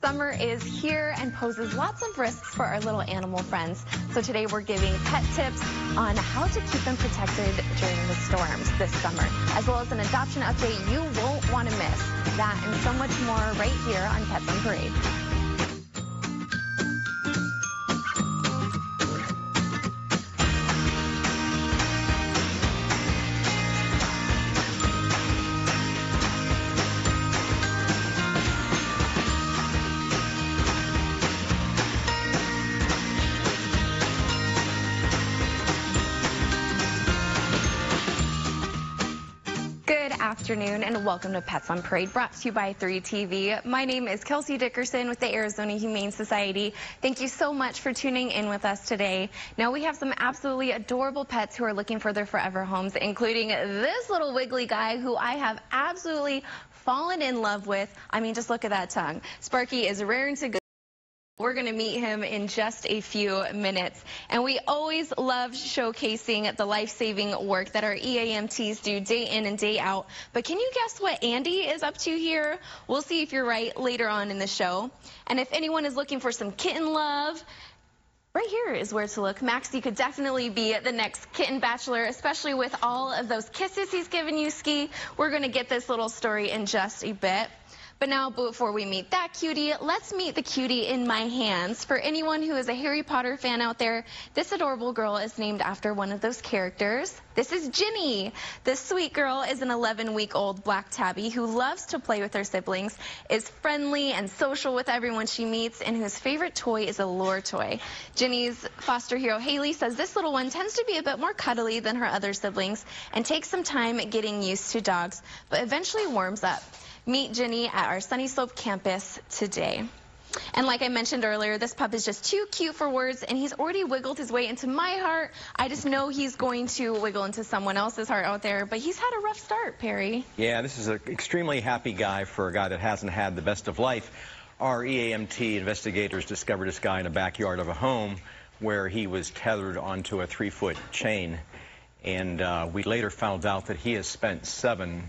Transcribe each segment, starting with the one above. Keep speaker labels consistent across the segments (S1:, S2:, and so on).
S1: Summer is here and poses lots of risks for our little animal friends. So today we're giving pet tips on how to keep them protected during the storms this summer, as well as an adoption update you won't want to miss. That and so much more right here on Pets on Parade. Afternoon and welcome to Pets on Parade, brought to you by 3TV. My name is Kelsey Dickerson with the Arizona Humane Society. Thank you so much for tuning in with us today. Now we have some absolutely adorable pets who are looking for their forever homes, including this little wiggly guy who I have absolutely fallen in love with. I mean, just look at that tongue. Sparky is raring to go. We're going to meet him in just a few minutes. And we always love showcasing the life-saving work that our EAMTs do day in and day out. But can you guess what Andy is up to here? We'll see if you're right later on in the show. And if anyone is looking for some kitten love, right here is where to look. Maxie could definitely be the next kitten bachelor, especially with all of those kisses he's given you, Ski. We're going to get this little story in just a bit. But now, before we meet that cutie, let's meet the cutie in my hands. For anyone who is a Harry Potter fan out there, this adorable girl is named after one of those characters. This is Ginny. This sweet girl is an 11-week-old black tabby who loves to play with her siblings, is friendly and social with everyone she meets, and whose favorite toy is a lure toy. Ginny's foster hero, Haley, says this little one tends to be a bit more cuddly than her other siblings and takes some time getting used to dogs, but eventually warms up. Meet Ginny at our Sunny Slope campus today. And like I mentioned earlier, this pup is just too cute for words, and he's already wiggled his way into my heart. I just know he's going to wiggle into someone else's heart out there, but he's had a rough start, Perry.
S2: Yeah, this is an extremely happy guy for a guy that hasn't had the best of life. Our EAMT investigators discovered this guy in the backyard of a home where he was tethered onto a 3-foot chain, and we later found out that he has spent 7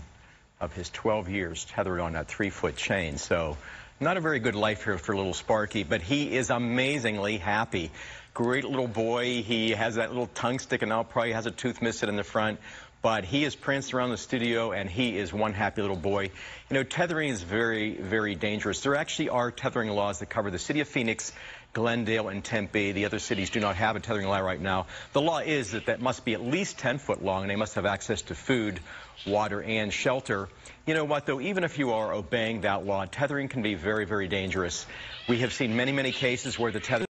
S2: of his 12 years tethered on that 3-foot chain. So not a very good life here for little Sparky, but he is amazingly happy. Great little boy. He has that little tongue sticking out, probably has a tooth missing in the front, but he is prancing around the studio, and he is one happy little boy. You know, tethering is very, very dangerous. There actually are tethering laws that cover the city of Phoenix, Glendale, and Tempe. The other cities do not have a tethering law right now. The law is that must be at least 10 foot long, and they must have access to food, water, and shelter. You know what, though, even if you are obeying that law, tethering can be very, very dangerous. We have seen many, many cases where the tether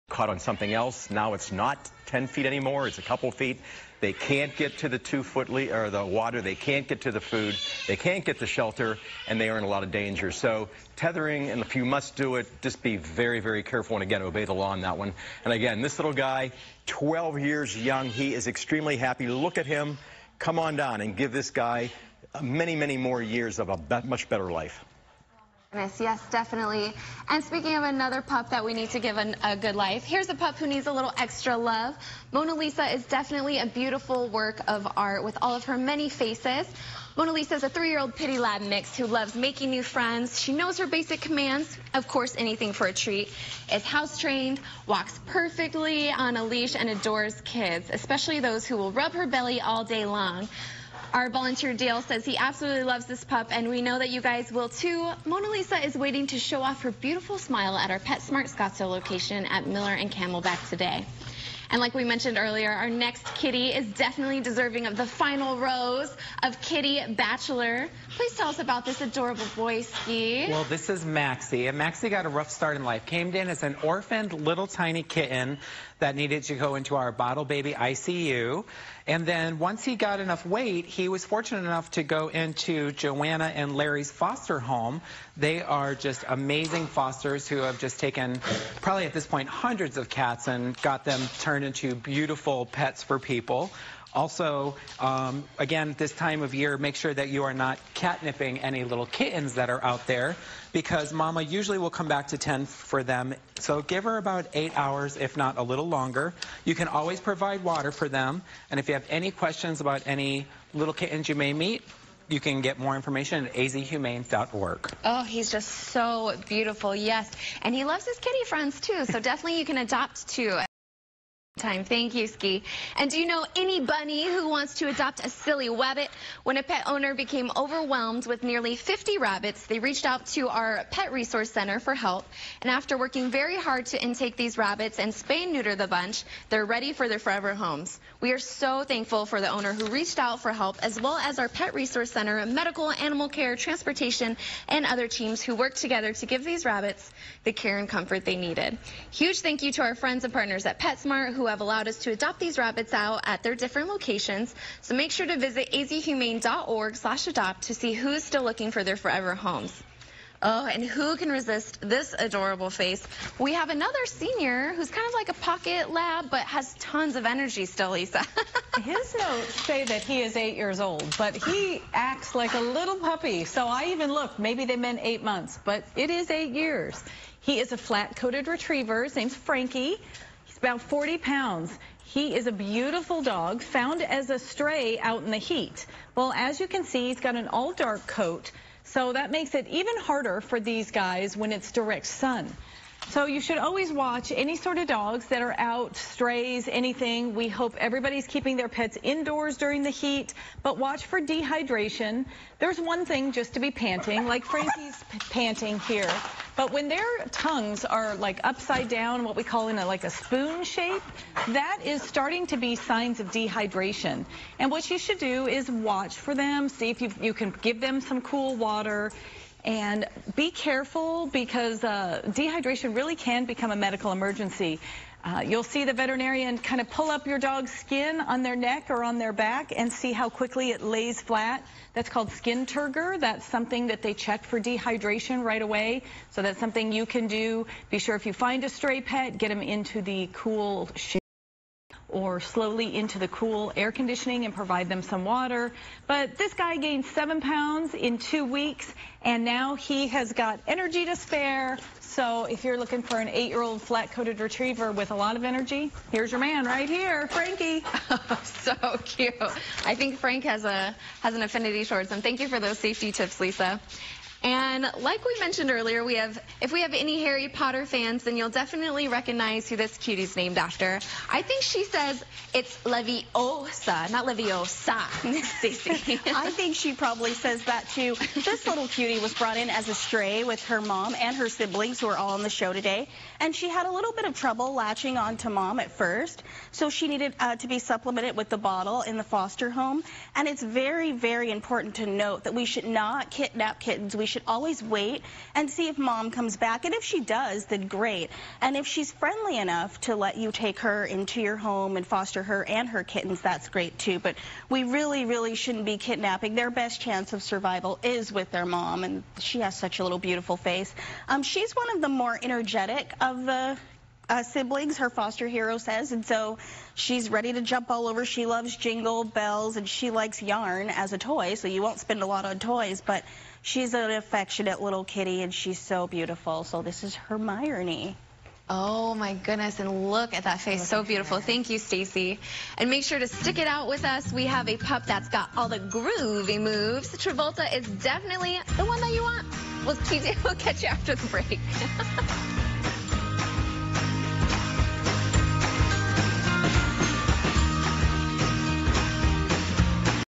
S2: caught on something else. Now it's not 10 feet anymore. It's a couple feet. They can't get to the 2-foot or the water. They can't get to the food. They can't get the shelter, and they are in a lot of danger. So tethering, and if you must do it, just be very, very careful, and again, obey the law on that one. And again, this little guy, 12 years young, he is extremely happy. Look at him. Come on down and give this guy many, many more years of a much better life.
S1: Yes, definitely. And speaking of another pup that we need to give a good life, here's a pup who needs a little extra love. Mona Lisa is definitely a beautiful work of art with all of her many faces. Mona Lisa is a 3-year-old Pitty Lab mix who loves making new friends. She knows her basic commands, of course, anything for a treat, is house trained, walks perfectly on a leash, and adores kids, especially those who will rub her belly all day long. Our volunteer Dale says he absolutely loves this pup, and we know that you guys will too. Mona Lisa is waiting to show off her beautiful smile at our PetSmart Scottsdale location at Miller and Camelback today. And like we mentioned earlier, our next kitty is definitely deserving of the final rose of Kitty Bachelor. Please tell us about this adorable boy, Ski.
S3: Well, this is Maxie, and Maxie got a rough start in life. Came in as an orphaned little tiny kitten that needed to go into our bottle baby ICU. And then once he got enough weight, he was fortunate enough to go into Joanna and Larry's foster home. They are just amazing fosters who have just taken, probably at this point, hundreds of cats and got them turned into beautiful pets for people. Also, again, this time of year, make sure that you are not catnipping any little kittens that are out there, because Mama usually will come back to 10 for them. So give her about 8 hours, if not a little longer. You can always provide water for them. And if you have any questions about any little kittens you may meet, you can get more information at azhumane.org.
S1: Oh, he's just so beautiful, yes. And he loves his kitty friends, too, so definitely you can adopt, too. Thank you, Ski. And do you know any bunny who wants to adopt a silly rabbit? When a pet owner became overwhelmed with nearly 50 rabbits, they reached out to our Pet Resource Center for help. And after working very hard to intake these rabbits and spay and neuter the bunch, they're ready for their forever homes. We are so thankful for the owner who reached out for help, as well as our Pet Resource Center, medical, animal care, transportation, and other teams who worked together to give these rabbits the care and comfort they needed. Huge thank you to our friends and partners at PetSmart who have allowed us to adopt these rabbits out at their different locations. So make sure to visit azhumane.org/adopt to see who's still looking for their forever homes. Oh, and who can resist this adorable face? We have another senior who's kind of like a pocket lab, but has tons of energy still, Lisa.
S4: His notes say that he is 8 years old, but he acts like a little puppy. So I even looked, maybe they meant 8 months, but it is 8 years. He is a flat-coated retriever. His name's Frankie. He's about 40 pounds. He is a beautiful dog found as a stray out in the heat. Well, as you can see, he's got an all-dark coat. So that makes it even harder for these guys when it's direct sun. So you should always watch any sort of dogs that are out, strays, anything. We hope everybody's keeping their pets indoors during the heat, but watch for dehydration. There's one thing just to be panting, like Frankie's panting here. But when their tongues are like upside down, what we call in like a spoon shape, that is starting to be signs of dehydration. And what you should do is watch for them, see if you can give them some cool water. And be careful because dehydration really can become a medical emergency. You'll see the veterinarian kind of pull up your dog's skin on their neck or on their back and see how quickly it lays flat. That's called skin turgor. That's something that they check for dehydration right away. So that's something you can do. Be sure if you find a stray pet, get them into the cool shade or slowly into the cool air conditioning and provide them some water. But this guy gained 7 pounds in 2 weeks, and now he has got energy to spare. So if you're looking for an 8-year-old flat-coated retriever with a lot of energy, here's your man right here, Frankie.
S1: Oh, so cute. I think Frank has an affinity towards him. Thank you for those safety tips, Lisa. And like we mentioned earlier, if we have any Harry Potter fans, then you'll definitely recognize who this cutie's named after. I think she says it's Leviosa, not Leviosa, Stacey.
S5: I think she probably says that too. This little cutie was brought in as a stray with her mom and her siblings who are all on the show today. And she had a little bit of trouble latching on to mom at first. So she needed to be supplemented with the bottle in the foster home. And it's very, very important to note that we should not kidnap kittens. We should always wait and see if mom comes back. And if she does, then great. And if she's friendly enough to let you take her into your home and foster her and her kittens, that's great too. But we really, really shouldn't be kidnapping. Their best chance of survival is with their mom. And she has such a little beautiful face. She's one of the more energetic of the siblings, her foster hero says, and so she's ready to jump all over. She loves jingle bells and she likes yarn as a toy, so you won't spend a lot on toys, but she's an affectionate little kitty and she's so beautiful. So this is Hermione.
S1: Oh my goodness, and look at that face, so beautiful. Thank you, Stacey. And make sure to stick it out with us. We have a pup that's got all the groovy moves. Travolta is definitely the one that you want. We'll catch you after the break.